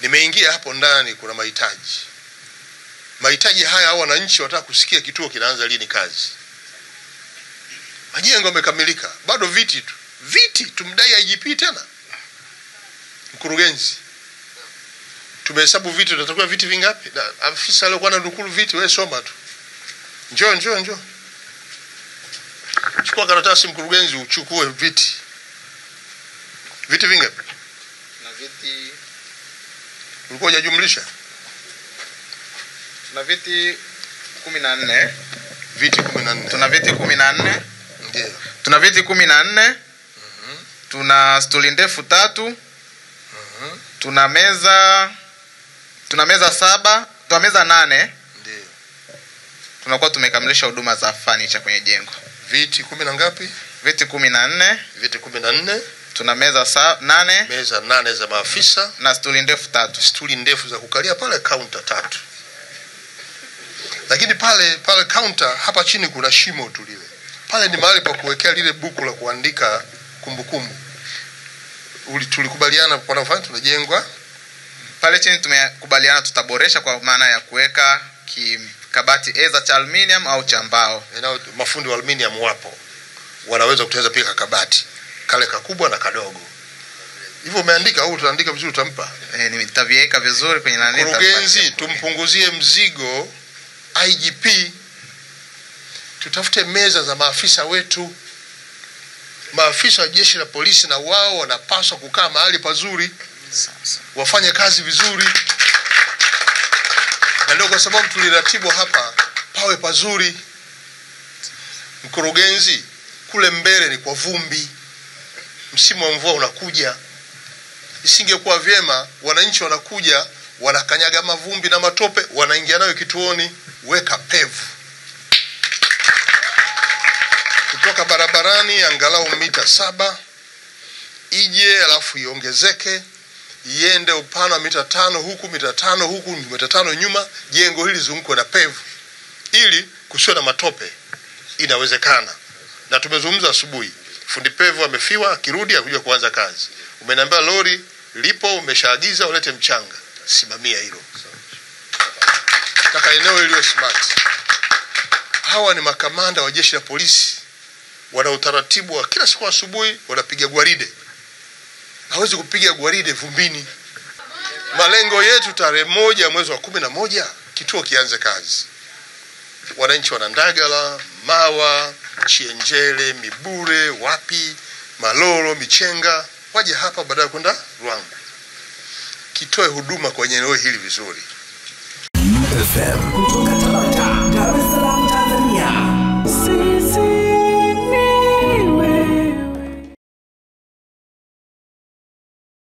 Nimeingia hapo ndani, kuna mahitaji haya. Hao wananchi wataka kusikia kituo kinaanza lini kazi. Majengo yamekamilika, bado viti tumdai IGP tena. Mkurugenzi, tumehesabu viti, tutatakuwa viti vingapi? Afisa alikuwa ananukulu viti, wewe soma tu. Njoo. Chukua karatasi mkurugenzi, uchukue viti. Viti vingapi? Na viti ulikuwa hujajumlisha? Tuna viti 14. Viti 14. Tuna viti 14. Ndio. Tuna viti 14. Tuna stuli ndefu 3. Tuna meza 7, tuna meza 8. Ndio. Tunakuwa tumekamilisha huduma za furniture kwenye jengo. Viti 10 na ngapi? Viti 14. Viti 14. Tuna meza 8. Meza 8 za maafisa na stuli ndefu 3. Stuli ndefu za kukalia pale, counter 3. Lakini pale counter hapa chini kuna shimo tu lile. Pale ni mahali pa kuwekea lile buku la kuandika kumbukumbu. Tulikubaliana kwa nafasi tunajengwa. Pale chini tumekubaliana tutaboresha kwa maana ya kuweka kabati eza cha aluminium au cha mbao. Mafundi wa aluminium wapo, wanaweza kutengeneza pia kabati kale kakubwa na kadogo. Hivyo umeandika au utaandika vizuri utampa? Nitaviweka vizuri kwenye nani. Mkurugenzi, tumpunguzie mzigo IGP. Tutafute meza za maafisa wetu. Maafisa wa jeshi la polisi na wao wanapaswa kukaa mahali pazuri, wafanye kazi vizuri. Na ndio kwa sababu tuliratibu hapa pawe pazuri. Mkurugenzi, kule mbele ni kwa vumbi. Msimu wa mvua unakuja. Isingekuwa vyema wananchi wanakuja wanakanyaga mavumbi na matope, wanaingia nayo kituoni. Weka pevu kutoka barabarani angalau mita 7 ije, alafu iongezeke iende upana wa mita 5 huku, mita 5 huku, mita 5 nyuma. Jengo hili zungukwe na pevu ili kusiwe na matope. Inawezekana. Na tumezungumza asubuhi, fundi pevu amefiwa, akirudi akuja kuanza kazi. Umeniambia lori lipo, umeshaagiza ulete mchanga. Simamia hilo. Nataka eneo hilo smart. Hawa ni makamanda wa jeshi la polisi. Wana utaratibu wa kila siku asubuhi wanapiga gwaride. Hawezi kupiga gwaride vumbini. Malengo yetu tarehe 1 mwezi wa 11 kituo kianze kazi. Wananchi wana Ndagala, Mawa, Chienjele, Mibure, wapi, Malolo, Michenga, waje hapa baadaye kwenda Ruangwa. Kitoe huduma kwenye eneo hili vizuri. FM.